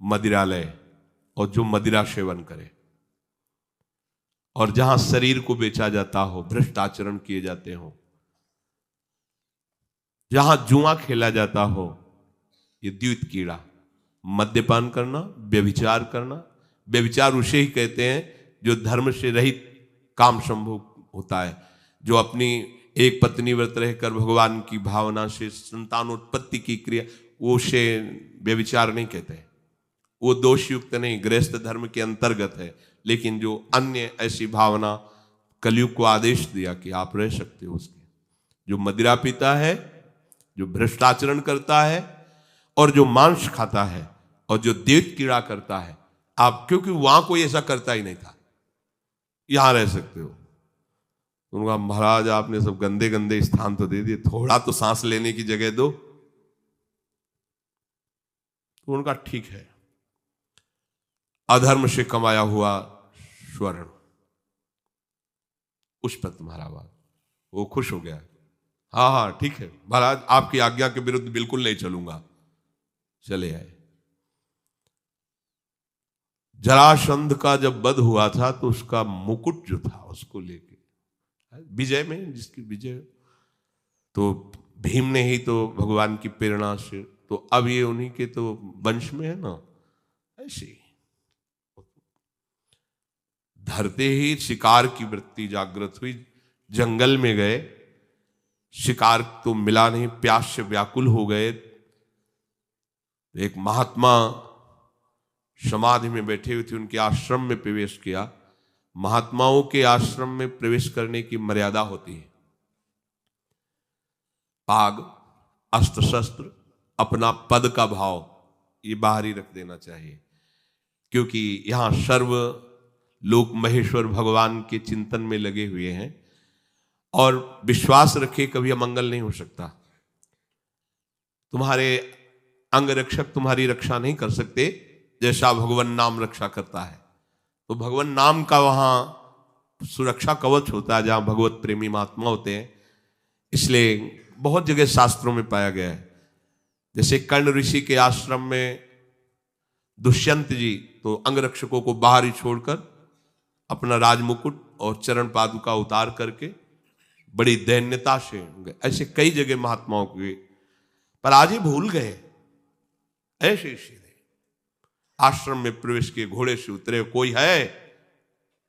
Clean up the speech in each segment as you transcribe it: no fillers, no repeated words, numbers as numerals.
मदिरालय और जो मदिरा सेवन करे, और जहां शरीर को बेचा जाता हो, भ्रष्ट आचरण किए जाते हो, जहां जुआ खेला जाता हो, ये द्वित कीड़ा, मद्यपान करना, व्यभिचार करना। व्यभिचार उसे ही कहते हैं जो धर्म से रहित काम संभोग होता है, जो अपनी एक पत्नी व्रत रहकर भगवान की भावना से संतानोत्पत्ति की क्रिया, वो उसे व्यभिचार नहीं कहते, वो दोषयुक्त नहीं, गृहस्थ धर्म के अंतर्गत है। लेकिन जो अन्य ऐसी भावना कलयुग को आदेश दिया कि आप रह सकते हो, उसके जो मदिरा पीता है, जो भ्रष्टाचरण करता है, और जो मांस खाता है, और जो देव कीड़ा करता है, आप, क्योंकि वहां कोई ऐसा करता ही नहीं था, यहां रह सकते हो। उनका महाराज आपने सब गंदे गंदे स्थान तो दे दिए, थोड़ा तो सांस लेने की जगह दो। तो उनका ठीक है, अधर्म से कमाया हुआ स्वर्ण, उस पर तुम्हारा बात, वो खुश हो गया। हाँ हाँ ठीक है महाराज, आपकी आज्ञा के विरुद्ध बिल्कुल नहीं चलूंगा। चले आए। जरासंध का जब वध हुआ था तो उसका मुकुट जो था उसको लेके, विजय में जिसकी विजय, तो भीम ने ही तो भगवान की प्रेरणा से, तो अब ये उन्हीं के तो वंश में है ना। ऐसे ही धरते ही शिकार की वृत्ति जागृत हुई, जंगल में गए, शिकार तो मिला नहीं, प्यास से व्याकुल हो गए। एक महात्मा समाधि में बैठे हुए थे, उनके आश्रम में प्रवेश किया। महात्माओं के आश्रम में प्रवेश करने की मर्यादा होती है, पाग, अस्त्र शस्त्र, अपना पद का भाव ये बाहर ही रख देना चाहिए, क्योंकि यहां सर्व लोग महेश्वर भगवान के चिंतन में लगे हुए हैं, और विश्वास रखे कभी अमंगल नहीं हो सकता। तुम्हारे अंग रक्षक तुम्हारी रक्षा नहीं कर सकते जैसा भगवान नाम रक्षा करता है। तो भगवान नाम का वहां सुरक्षा कवच होता है जहां भगवत प्रेमी महात्मा होते हैं। इसलिए बहुत जगह शास्त्रों में पाया गया है, जैसे कर्ण ऋषि के आश्रम में दुष्यंत जी तो अंगरक्षकों को बाहर ही छोड़कर अपना राजमुकुट और चरण पादुका उतार करके बड़ी दैन्यता से, ऐसे कई जगह महात्माओं के, पर आज ही भूल गए। ऐसे सीधे आश्रम में प्रवेश किए, घोड़े से उतरे, कोई है,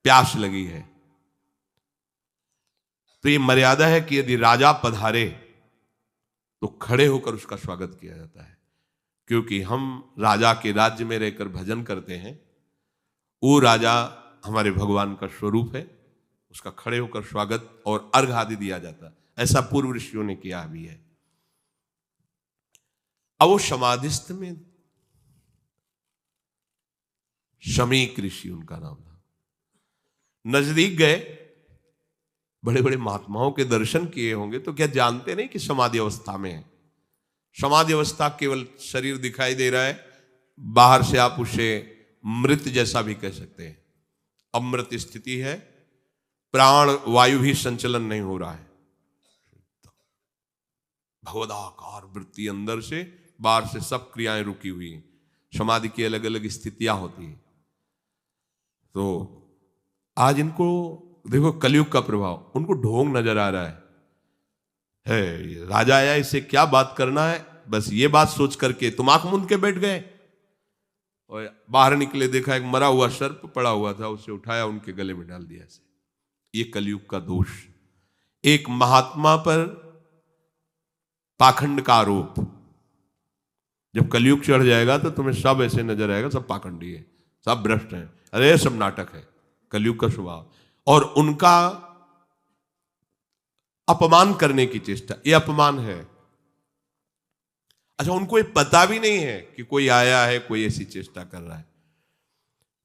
प्यास लगी है। तो ये मर्यादा है कि यदि राजा पधारे तो खड़े होकर उसका स्वागत किया जाता है, क्योंकि हम राजा के राज्य में रहकर भजन करते हैं। वो राजा हमारे भगवान का स्वरूप है, उसका खड़े होकर स्वागत और अर्घ आदि दिया जाता है। ऐसा पूर्व ऋषियों ने किया भी है। अब वो समाधिस्थ में शमीक ऋषि उनका नाम था, नजदीक गए, बड़े बड़े महात्माओं के दर्शन किए होंगे, तो क्या जानते नहीं कि समाधि अवस्था में है। समाधि अवस्था केवल शरीर दिखाई दे रहा है, बाहर से आप उसे मृत जैसा भी कह सकते हैं। अमृत स्थिति है, प्राण वायु भी संचलन नहीं हो रहा है, भगवदाकार वृत्ति अंदर से, बाहर से सब क्रियाएं रुकी हुई हैं। समाधि की अलग अलग स्थितियां होती हैं। तो आज इनको देखो, कलयुग का प्रभाव, उनको ढोंग नजर आ रहा है राजा आया, इससे क्या बात करना है, बस ये बात सोच करके तुम आंख मूंद के बैठ गए। और बाहर निकले, देखा एक मरा हुआ सर्प पड़ा हुआ था, उसे उठाया, उनके गले में डाल दिया। ऐसे ये कलयुग का दोष, एक महात्मा पर पाखंड का आरोप। जब कलयुग चढ़ जाएगा तो तुम्हें सब ऐसे नजर आएगा, सब पाखंडी है, सब भ्रष्ट हैं, अरे सब नाटक है, कलयुग का स्वभाव। और उनका अपमान करने की चेष्टा, ये अपमान है। अच्छा, उनको ये पता भी नहीं है कि कोई आया है, कोई ऐसी चेष्टा कर रहा है।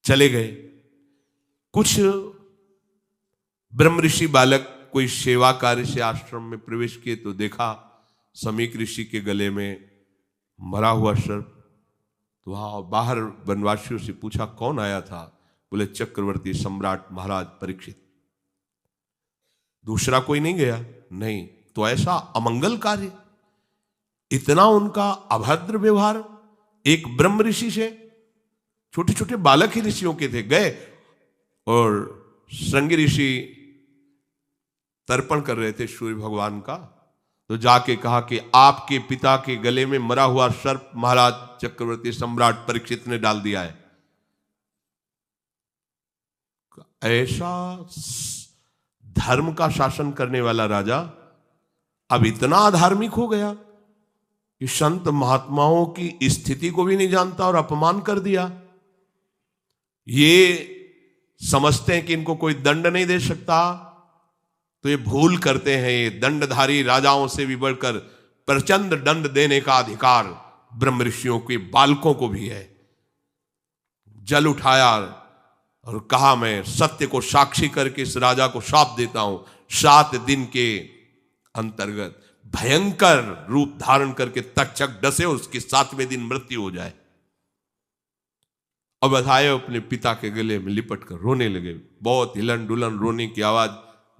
चले गए। कुछ ब्रह्म ऋषि बालक कोई सेवा कार्य से आश्रम में प्रवेश किए तो देखा समीक ऋषि के गले में मरा हुआ सर्प। तो वहां बाहर वनवासियों से पूछा कौन आया था, बोले चक्रवर्ती सम्राट महाराज परीक्षित। दूसरा कोई नहीं गया? नहीं। तो ऐसा अमंगल कार्य, इतना उनका अभद्र व्यवहार एक ब्रह्म ऋषि से, छोटे छोटे बालक ही ऋषियों के थे। गए और श्रृंगी ऋषि तर्पण कर रहे थे सूर्य भगवान का, तो जाके कहा कि आपके पिता के गले में मरा हुआ सर्प महाराज चक्रवर्ती सम्राट परीक्षित ने डाल दिया है। ऐसा धर्म का शासन करने वाला राजा अब इतना अधार्मिक हो गया कि संत महात्माओं की स्थिति को भी नहीं जानता और अपमान कर दिया। ये समझते हैं कि इनको कोई दंड नहीं दे सकता, तो ये भूल करते हैं। ये दंडधारी राजाओं से भी बढ़कर प्रचंड दंड देने का अधिकार ब्रह्म ऋषियों के बालकों को भी है। जल उठाया और कहा, मैं सत्य को साक्षी करके इस राजा को शाप देता हूं, 7 दिन के अंतर्गत भयंकर रूप धारण करके तक्षक डसे, उसके 7वें दिन मृत्यु हो जाए। अब बधाए अपने पिता के गले में लिपट कर रोने लगे। बहुत हिलन डुलन रोने की आवाज,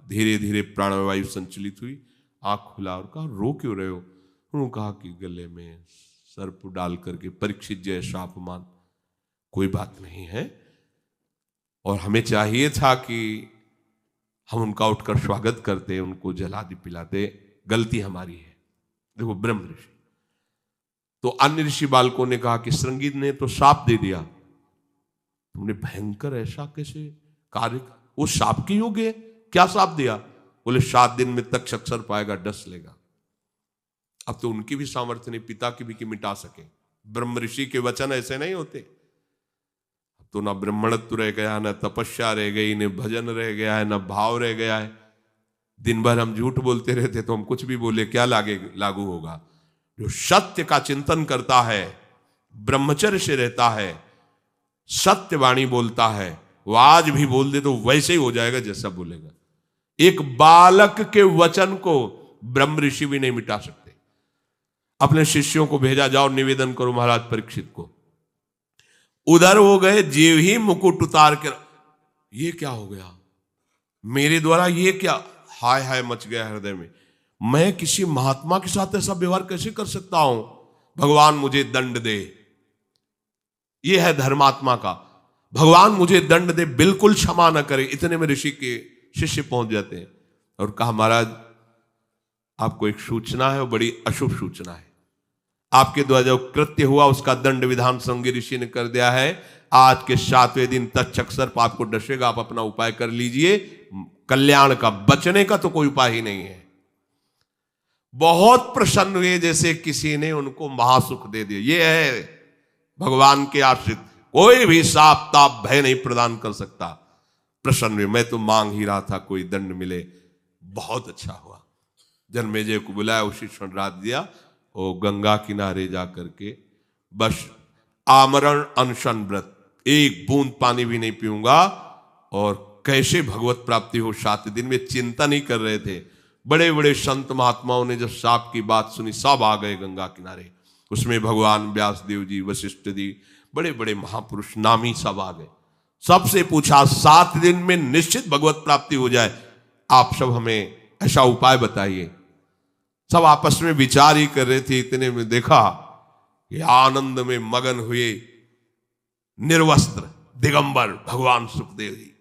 धीरे धीरे प्राणवायु संचलित हुई। आंख खुला और कहा, रो क्यों रहे हो? उन्होंने कहा कि गले में सर्प डाल करके परीक्षित जैसा अपमान, कोई बात नहीं है, और हमें चाहिए था कि हम उनका उठकर स्वागत करते, उनको जलादि पिलाते, गलती हमारी है। देखो ब्रह्म ऋषि। तो अन्य ऋषि बालकों ने कहा कि श्रृंगी ने तो शाप दे दिया, तुमने भयंकर ऐसा कैसे कार्य, वो शाप के योग्य है? क्या शाप दिया? बोले 7 दिन में तक्षक सर्प आएगा, डस लेगा। अब तो उनकी भी सामर्थ्य नहीं पिता की भी कि मिटा सके। ब्रह्म ऋषि के वचन ऐसे नहीं होते। अब तो ना ब्राह्मणत्व रह गया, ना तपस्या रह गई, न भजन रह गया है, ना भाव रह गया है। दिन भर हम झूठ बोलते रहते तो हम कुछ भी बोले क्या लागू होगा? जो सत्य का चिंतन करता है, ब्रह्मचर्य से रहता है, सत्यवाणी बोलता है, वो आज भी बोल दे तो वैसे ही हो जाएगा जैसा बोलेगा। एक बालक के वचन को ब्रह्म ऋषि भी नहीं मिटा सकते। अपने शिष्यों को भेजा, जाओ निवेदन करो महाराज परीक्षित को। उधर हो गए, जीव ही मुकुट उतार कर, ये क्या हो गया मेरे द्वारा? ये क्या? हाय हाय मच गया हृदय में। मैं किसी महात्मा के साथ ऐसा व्यवहार कैसे कर सकता हूं? भगवान मुझे दंड दे। ये है धर्मात्मा का, भगवान मुझे दंड दे, बिल्कुल क्षमा न करे। इतने में ऋषि के शिष्य पहुंच जाते हैं और कहा, महाराज आपको एक सूचना है, वो बड़ी अशुभ सूचना है। आपके द्वारा जो कृत्य हुआ उसका दंड विधान श्रृंगी ऋषि ने कर दिया है। आज के 7वें दिन तक्षक सर्प आपको डसेगा, आप अपना उपाय कर लीजिए। कल्याण का, बचने का तो कोई उपाय ही नहीं है। बहुत प्रसन्न हुए, जैसे किसी ने उनको महासुख दे दिया। ये है भगवान के आश्रित, कोई भी साप ताप भय नहीं प्रदान कर सकता। प्रसन्न हुए, मैं तो मांग ही रहा था कोई दंड मिले। बहुत अच्छा हुआ। जन्मेजय को बुलाया, उसी क्षण रात दिया, और गंगा किनारे जा करके बस आमरण अनशन व्रत, एक बूंद पानी भी नहीं पीऊंगा, और कैसे भगवत प्राप्ति हो 7 दिन में चिंता नहीं कर रहे थे। बड़े बड़े संत महात्माओं ने जब साप की बात सुनी, सब आ गए गंगा किनारे। उसमें भगवान व्यासदेव जी, वशिष्ठ जी, बड़े बड़े महापुरुष नामी सब आ गए। सबसे पूछा 7 दिन में निश्चित भगवत प्राप्ति हो जाए, आप सब हमें ऐसा उपाय बताइए। सब आपस में विचार ही कर रहे थे। इतने में देखा कि आनंद में मगन हुए निर्वस्त्र दिगंबर भगवान सुखदेव जी,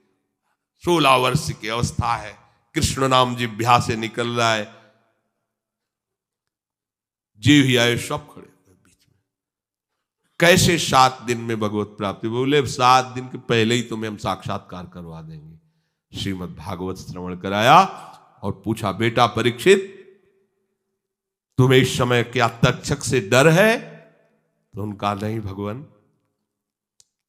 16 वर्ष की अवस्था है, कृष्ण नाम जिह्वा से निकल रहा है, जीव ही आए, सब खड़े हुए बीच में। कैसे 7 दिन में भगवत प्राप्ति? बोले 7 दिन के पहले ही तुम्हें हम साक्षात्कार करवा देंगे। श्रीमद् भागवत श्रवण कराया और पूछा, बेटा परीक्षित, तुम्हें इस समय क्या तक्षक से डर है? तो उनका नहीं भगवान,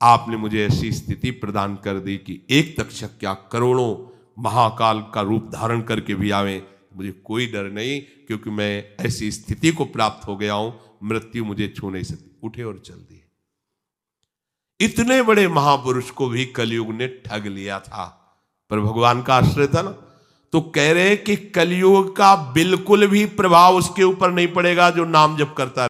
आपने मुझे ऐसी स्थिति प्रदान कर दी कि एक तक्षक क्या करोड़ों महाकाल का रूप धारण करके भी आवे, मुझे कोई डर नहीं, क्योंकि मैं ऐसी स्थिति को प्राप्त हो गया हूं, मृत्यु मुझे छू नहीं सकती। उठे और चल दिए। इतने बड़े महापुरुष को भी कलयुग ने ठग लिया था, पर भगवान का आश्रय था ना। तो कह रहे कि कलयुग का बिल्कुल भी प्रभाव उसके ऊपर नहीं पड़ेगा जो नाम जप करता है।